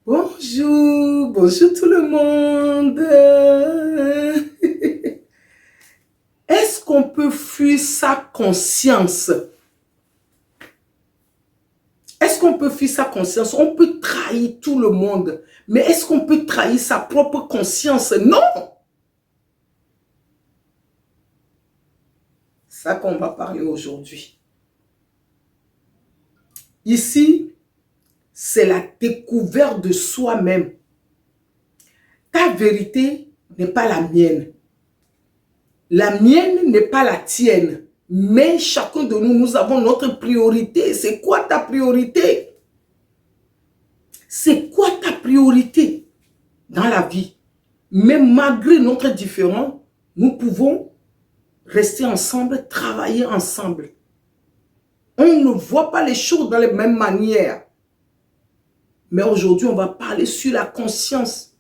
Bonjour, bonjour tout le monde. Est-ce qu'on peut fuir sa conscience? Est-ce qu'on peut fuir sa conscience? On peut trahir tout le monde, mais est-ce qu'on peut trahir sa propre conscience? Non! C'est ça qu'on va parler aujourd'hui. Ici, c'est la découverte de soi-même. Ta vérité n'est pas la mienne. La mienne n'est pas la tienne. Mais chacun de nous, nous avons notre priorité. C'est quoi ta priorité? C'est quoi ta priorité dans la vie? Mais malgré notre différence, nous pouvons rester ensemble, travailler ensemble. On ne voit pas les choses dans les mêmes manières. Mais aujourd'hui, on va parler sur la conscience.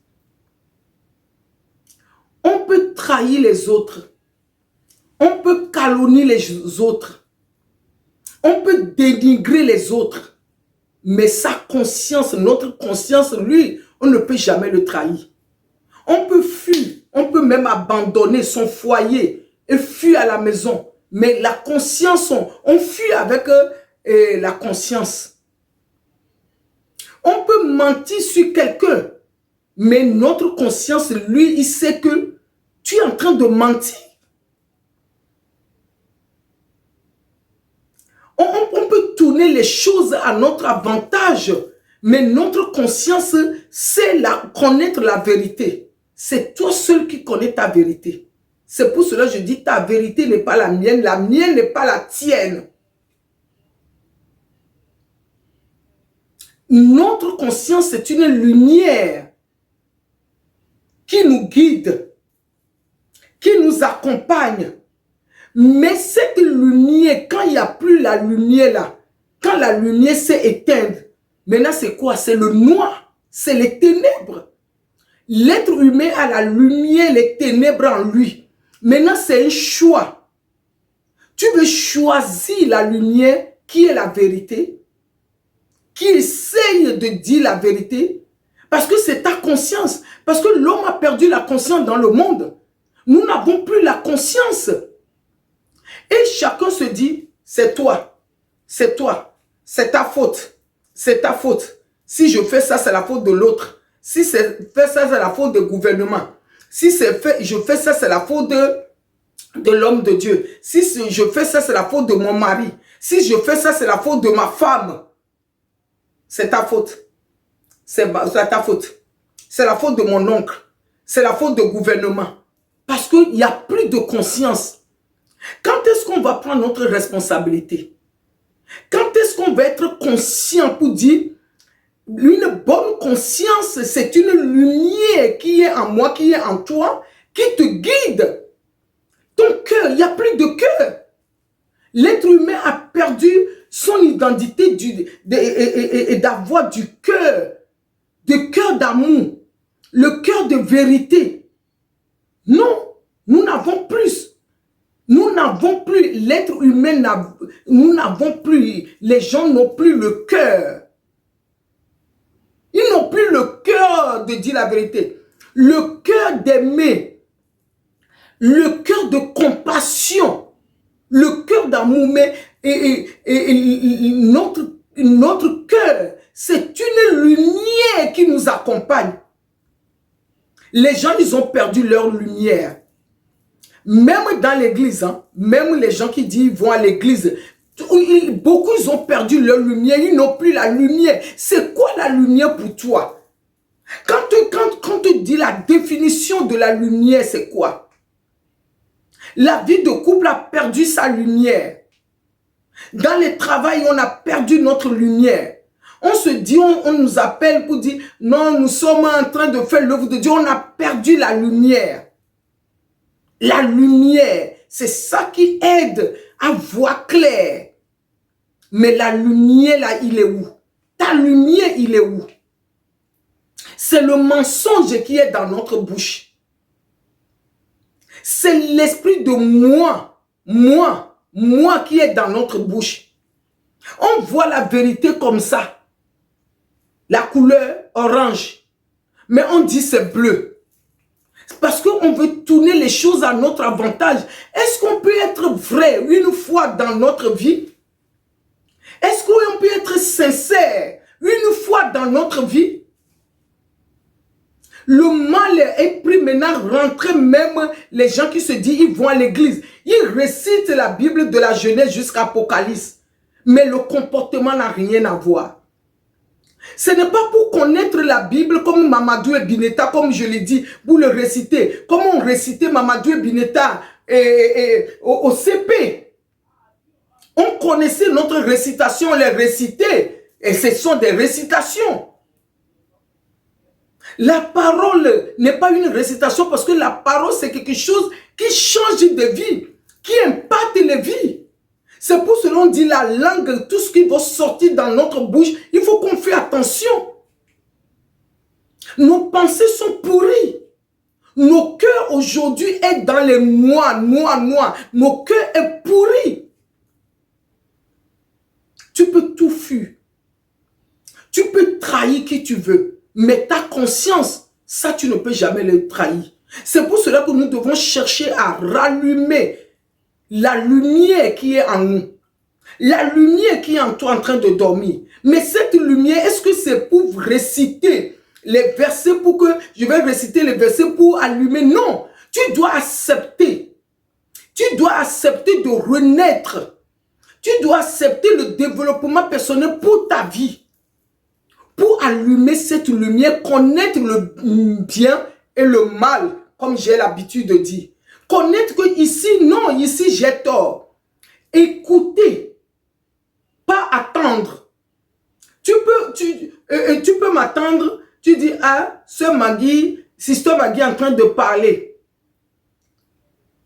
On peut trahir les autres. On peut calomnier les autres. On peut dénigrer les autres. Mais sa conscience, notre conscience, lui, on ne peut jamais le trahir. On peut fuir, on peut même abandonner son foyer et fuir à la maison. Mais la conscience, on fuit avec la conscience. On peut mentir sur quelqu'un, mais notre conscience, lui, il sait que tu es en train de mentir. On peut tourner les choses à notre avantage, mais notre conscience sait connaître la vérité. C'est toi seul qui connais ta vérité. C'est pour cela que je dis ta vérité n'est pas la mienne n'est pas la tienne. Notre conscience est une lumière qui nous guide, qui nous accompagne. Mais cette lumière, quand il n'y a plus la lumière là, quand la lumière s'est éteinte, maintenant c'est quoi? C'est le noir, c'est les ténèbres. L'être humain a la lumière, les ténèbres en lui. Maintenant c'est un choix. Tu veux choisir la lumière qui est la vérité, qui essaye de dire la vérité, parce que c'est ta conscience. Parce que l'homme a perdu la conscience dans le monde. Nous n'avons plus la conscience. Et chacun se dit, c'est toi, c'est toi, c'est ta faute, c'est ta faute. Si je fais ça, c'est la faute de l'autre. Si je fais ça, c'est la faute du gouvernement. Si je fais ça, c'est la faute de l'homme de Dieu. Si je fais ça, c'est la faute de mon mari. Si je fais ça, c'est la faute de ma femme. C'est ta faute. C'est ta faute. C'est la faute de mon oncle. C'est la faute du gouvernement. Parce qu'il n'y a plus de conscience. Quand est-ce qu'on va prendre notre responsabilité? Quand est-ce qu'on va être conscient pour dire une bonne conscience, c'est une lumière qui est en moi, qui est en toi, qui te guide. Ton cœur, il n'y a plus de cœur. L'être humain a perdu son identité et d'avoir du cœur d'amour, le cœur de vérité. Non, nous n'avons plus. Nous n'avons plus, l'être humain, nous n'avons plus, les gens n'ont plus le cœur. Ils n'ont plus le cœur de dire la vérité. Le cœur d'aimer. Le cœur de compassion. Le cœur d'amour. Mais notre cœur, c'est une lumière qui nous accompagne. Les gens, ils ont perdu leur lumière. Même dans l'église, hein, même les gens qui disent qu'ils vont à l'église, beaucoup ils ont perdu leur lumière, ils n'ont plus la lumière. C'est quoi la lumière pour toi? Quand on te dit la définition de la lumière, c'est quoi? La vie de couple a perdu sa lumière. Dans le travail, on a perdu notre lumière. On se dit, on nous appelle pour dire, non, nous sommes en train de faire l'œuvre de Dieu, on a perdu la lumière. La lumière, c'est ça qui aide à voir clair. Mais la lumière, là, il est où? Ta lumière, il est où? C'est le mensonge qui est dans notre bouche. C'est l'esprit de moi qui est dans notre bouche. On voit la vérité comme ça. La couleur, orange, mais on dit c'est bleu. Parce qu'on veut tourner les choses à notre avantage. Est-ce qu'on peut être vrai une fois dans notre vie? Est-ce qu'on peut être sincère une fois dans notre vie? Le mal est pris maintenant, rentrer même les gens qui se disent, ils vont à l'église. Ils récitent la Bible de la Genèse jusqu'à Apocalypse. Mais le comportement n'a rien à voir. Ce n'est pas pour connaître la Bible comme Mamadou et Bineta, comme je l'ai dit, pour le réciter. Comme on récitait Mamadou et Bineta au CP. On connaissait notre récitation, on les récitait. Et ce sont des récitations. La parole n'est pas une récitation parce que la parole, c'est quelque chose qui change de vie, qui impacte les vies. C'est pour cela qu'on dit la langue, tout ce qui va sortir dans notre bouche, il faut qu'on fasse attention. Nos pensées sont pourries. Nos cœurs aujourd'hui sont dans les noirs. Nos cœurs sont pourris. Tu peux tout fuir. Tu peux trahir qui tu veux. Mais ta conscience, ça tu ne peux jamais le trahir. C'est pour cela que nous devons chercher à rallumer la lumière qui est en nous. La lumière qui est en toi en train de dormir. Mais cette lumière, est-ce que c'est pour réciter les versets pour que je vais réciter les versets pour allumer? Non, tu dois accepter. Tu dois accepter de renaître. Tu dois accepter le développement personnel pour ta vie. Pour allumer cette lumière, connaître le bien et le mal, comme j'ai l'habitude de dire. Connaître que ici, non, ici j'ai tort. Écouter, pas attendre. Tu peux m'attendre, tu dis, ah, Sœur Maggie, Sister Maggie est en train de parler.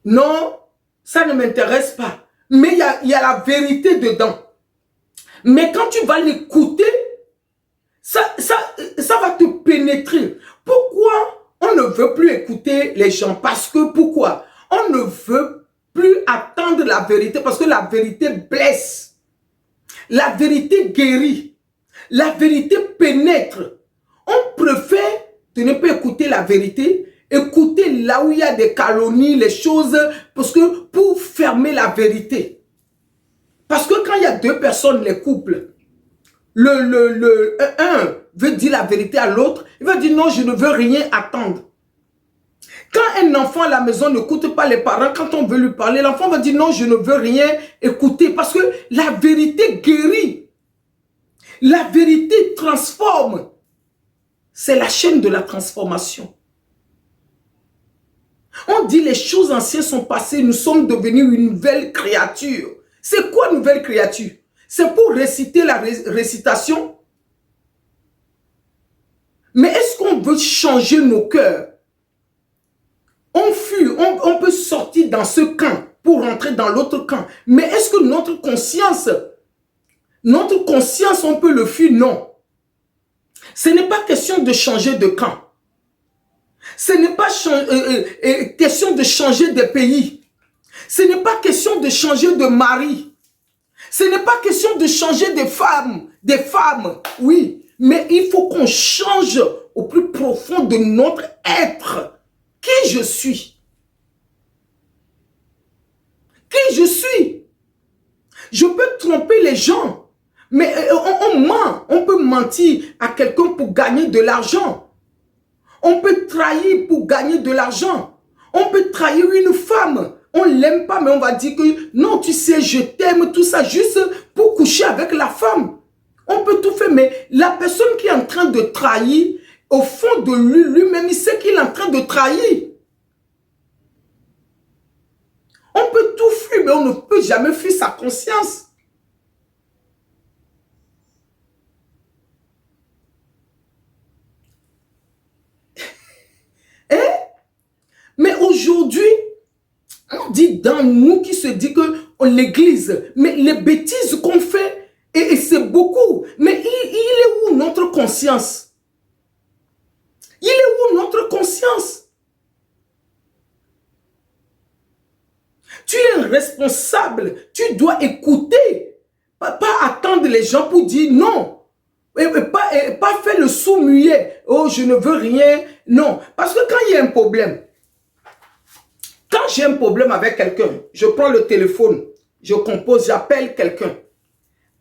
Non, ça ne m'intéresse pas. Mais il y a la vérité dedans. Mais quand tu vas l'écouter, ça va te pénétrer. Pourquoi on ne veut plus écouter les gens? Parce que pourquoi? On ne veut plus attendre la vérité parce que la vérité blesse. La vérité guérit. La vérité pénètre. On préfère de ne pas écouter la vérité, écouter là où il y a des calomnies, les choses, parce que pour fermer la vérité. Parce que quand il y a deux personnes, les couples, un veut dire la vérité à l'autre, il va dire non, je ne veux rien attendre. Quand un enfant à la maison n'écoute pas les parents, quand on veut lui parler, l'enfant va dire non, je ne veux rien écouter parce que la vérité guérit. La vérité transforme. C'est la chaîne de la transformation. On dit les choses anciennes sont passées, nous sommes devenus une nouvelle créature. C'est quoi nouvelle créature? C'est pour réciter la récitation. Mais est-ce qu'on veut changer nos cœurs? On fuit, on peut sortir dans ce camp pour rentrer dans l'autre camp. Mais est-ce que notre conscience, on peut le fuir? Non. Ce n'est pas question de changer de camp. Ce n'est pas question de changer de pays. Ce n'est pas question de changer de mari. Ce n'est pas question de changer de femmes. Des femmes, oui. Mais il faut qu'on change au plus profond de notre être. Qui je suis? Qui je suis? Je peux tromper les gens. Mais on ment. On peut mentir à quelqu'un pour gagner de l'argent. On peut trahir pour gagner de l'argent. On peut trahir une femme. On ne l'aime pas, mais on va dire que non, tu sais, je t'aime, tout ça, juste pour coucher avec la femme. On peut tout faire, mais la personne qui est en train de trahir, au fond de lui-même, il sait qu'il est en train de trahir. On peut tout fuir, mais on ne peut jamais fuir sa conscience. Mais aujourd'hui, on dit dans nous qui se dit que l'église, mais les bêtises qu'on fait, et c'est beaucoup. Mais il est où notre conscience? Il est où notre conscience? Tu es responsable, tu dois écouter, pas attendre les gens pour dire non. et pas faire le sous-muet. Oh, je ne veux rien. Non. Parce que quand il y a un problème, quand j'ai un problème avec quelqu'un, je prends le téléphone, je compose, j'appelle quelqu'un.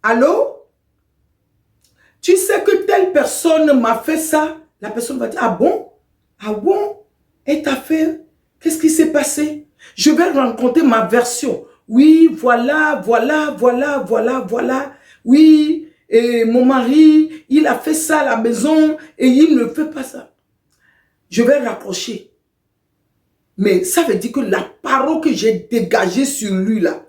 Allô? Tu sais que telle personne m'a fait ça? La personne va dire, ah bon? Ah bon? Et t'a fait? Qu'est-ce qui s'est passé? Je vais rencontrer ma version. Oui, voilà. Oui, et mon mari, il a fait ça à la maison et il ne fait pas ça. Je vais raccrocher. Mais ça veut dire que la parole que j'ai dégagée sur lui là,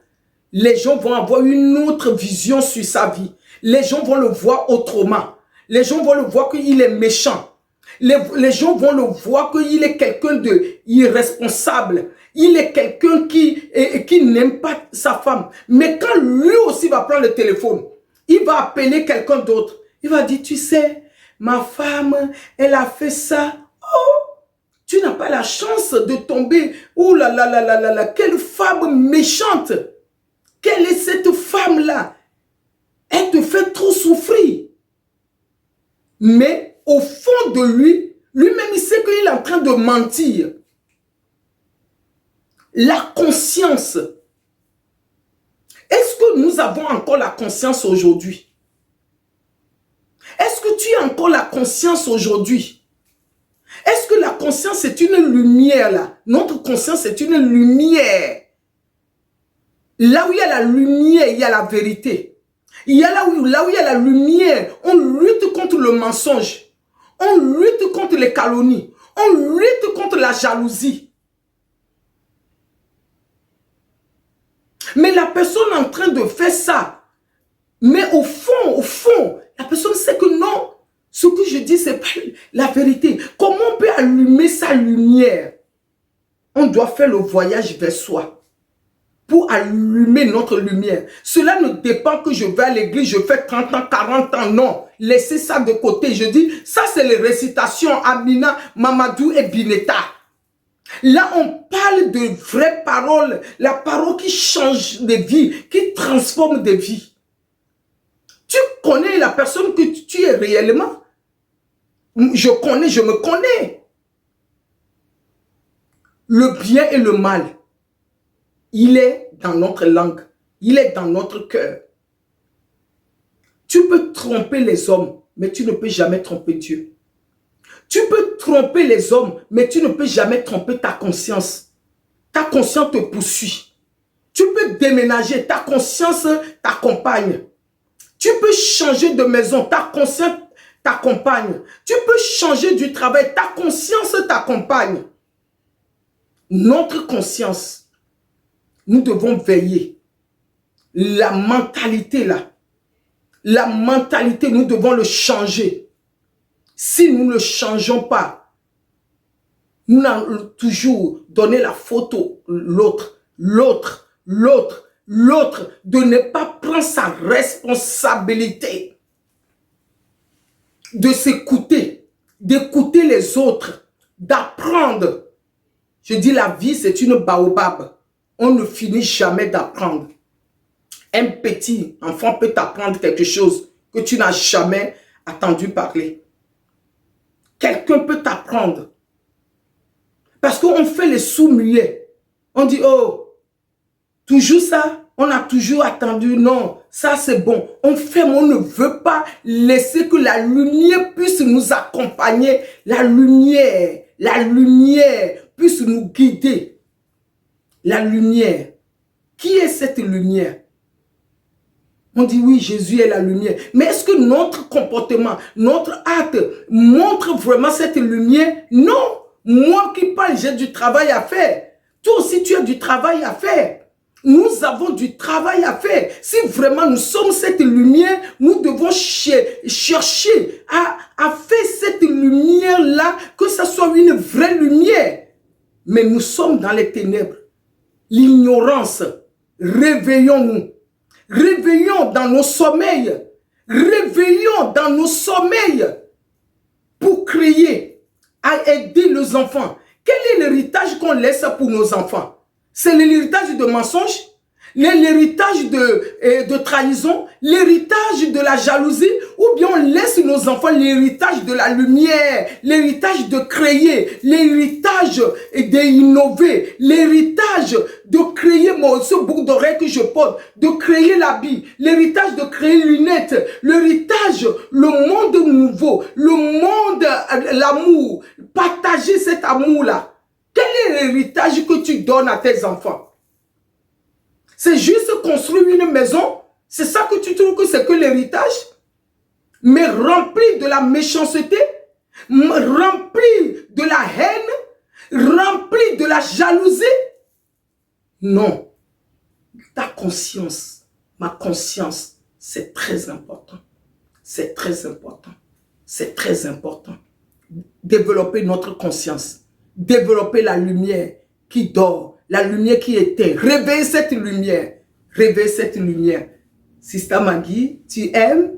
les gens vont avoir une autre vision sur sa vie. Les gens vont le voir autrement. Les gens vont le voir qu'il est méchant. Les gens vont le voir qu'il est quelqu'un d'irresponsable. Il est quelqu'un qui n'aime pas sa femme. Mais quand lui aussi va prendre le téléphone, il va appeler quelqu'un d'autre. Il va dire, tu sais, ma femme, elle a fait ça. Oh, tu n'as pas la chance de tomber. Oh là là là là là là, quelle femme méchante. Quelle est cette femme-là? Elle te fait trop souffrir. Mais au fond de lui, lui-même, il sait qu'il est en train de mentir. La conscience. Est-ce que nous avons encore la conscience aujourd'hui? Est-ce que tu as encore la conscience aujourd'hui? Est-ce que la conscience est une lumière là? Notre conscience est une lumière. Là où il y a la lumière, il y a la vérité. Il y a là où il y a la lumière, on lutte contre le mensonge. On lutte contre les calomnies. On lutte contre la jalousie. Mais la personne est en train de faire ça. Mais au fond, la personne sait que non. Ce que je dis, ce n'est pas la vérité. Comment on peut allumer sa lumière? On doit faire le voyage vers soi. Pour allumer notre lumière. Cela ne dépend que je vais à l'église, je fais 30 ans, 40 ans. Non, laissez ça de côté. Je dis, ça c'est les récitations Amina, Mamadou et Bineta. Là, on parle de vraies paroles. La parole qui change des vies, qui transforme des vies. Tu connais la personne que tu es réellement? Je me connais. Le bien et le mal. Il est dans notre langue. Il est dans notre cœur. Tu peux tromper les hommes, mais tu ne peux jamais tromper Dieu. Tu peux tromper les hommes, mais tu ne peux jamais tromper ta conscience. Ta conscience te poursuit. Tu peux déménager, ta conscience t'accompagne. Tu peux changer de maison, ta conscience t'accompagne. Tu peux changer du travail, ta conscience t'accompagne. Notre conscience. Nous devons veiller. La mentalité là, la mentalité, nous devons le changer. Si nous ne le changeons pas, nous allons toujours donner la faute à l'autre, de ne pas prendre sa responsabilité, de s'écouter, d'écouter les autres, d'apprendre. Je dis la vie, c'est une baobab. On ne finit jamais d'apprendre. Un petit enfant peut t'apprendre quelque chose que tu n'as jamais entendu parler. Quelqu'un peut t'apprendre. Parce qu'on fait les sous-muets. On dit, oh, toujours ça, on a toujours attendu. Non, ça c'est bon. On fait, mais on ne veut pas laisser que la lumière puisse nous accompagner. La lumière puisse nous guider. La lumière. Qui est cette lumière? On dit oui, Jésus est la lumière. Mais est-ce que notre comportement, notre acte montre vraiment cette lumière? Non. Moi qui parle, j'ai du travail à faire. Toi aussi, tu as du travail à faire. Nous avons du travail à faire. Si vraiment nous sommes cette lumière, nous devons chercher à faire cette lumière-là, que ce soit une vraie lumière. Mais nous sommes dans les ténèbres. L'ignorance. Réveillons-nous. Réveillons dans nos sommeils. Réveillons dans nos sommeils pour créer, à aider les enfants. Quel est l'héritage qu'on laisse pour nos enfants? C'est l'héritage de mensonges, l'héritage de trahison, l'héritage de la jalousie, Ou bien on laisse nos enfants l'héritage de la lumière, l'héritage de créer, l'héritage d'innover, l'héritage de créer ce boucle d'oreille que je porte, de créer l'habit, l'héritage de créer lunettes, l'héritage, le monde nouveau, le monde, l'amour, partager cet amour-là. Quel est l'héritage que tu donnes à tes enfants? C'est juste construire une maison? C'est ça que tu trouves que c'est que l'héritage? Mais rempli de la méchanceté, rempli de la haine, rempli de la jalousie? Non. Ta conscience, ma conscience, c'est très important. C'est très important. C'est très important. Développer notre conscience. Développer la lumière qui dort. La lumière qui éteint. Réveiller cette lumière. Réveiller cette lumière. Sister Maggie, tu aimes,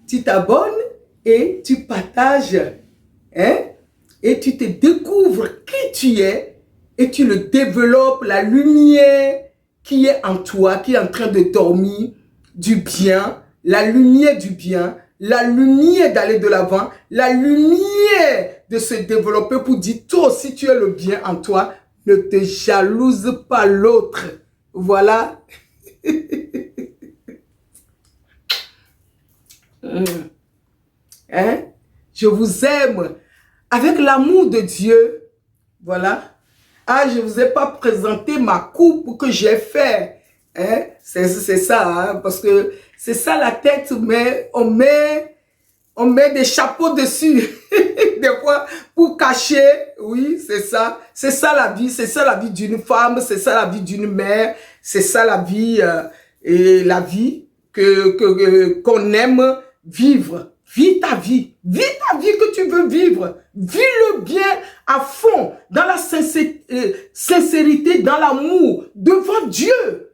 tu t'abonnes et tu partages. Hein? Et tu te découvres qui tu es et tu le développes, la lumière qui est en toi, qui est en train de dormir, du bien, la lumière du bien, la lumière d'aller de l'avant, la lumière de se développer pour dire, toi aussi tu es le bien en toi, ne te jalouse pas l'autre. Voilà. Hein? Je vous aime avec l'amour de Dieu. Voilà. Ah, je ne vous ai pas présenté ma coupe que j'ai fait. Hein? C'est ça, hein? Parce que c'est ça la tête, mais on met des chapeaux dessus. Des fois, pour cacher. Oui, c'est ça. C'est ça la vie. C'est ça la vie d'une femme. C'est ça la vie d'une mère. C'est ça la vie et la vie qu'on aime vivre. Vis ta vie. Vis ta vie que tu veux vivre. Vis-le bien à fond, dans la sincérité, dans l'amour, devant Dieu.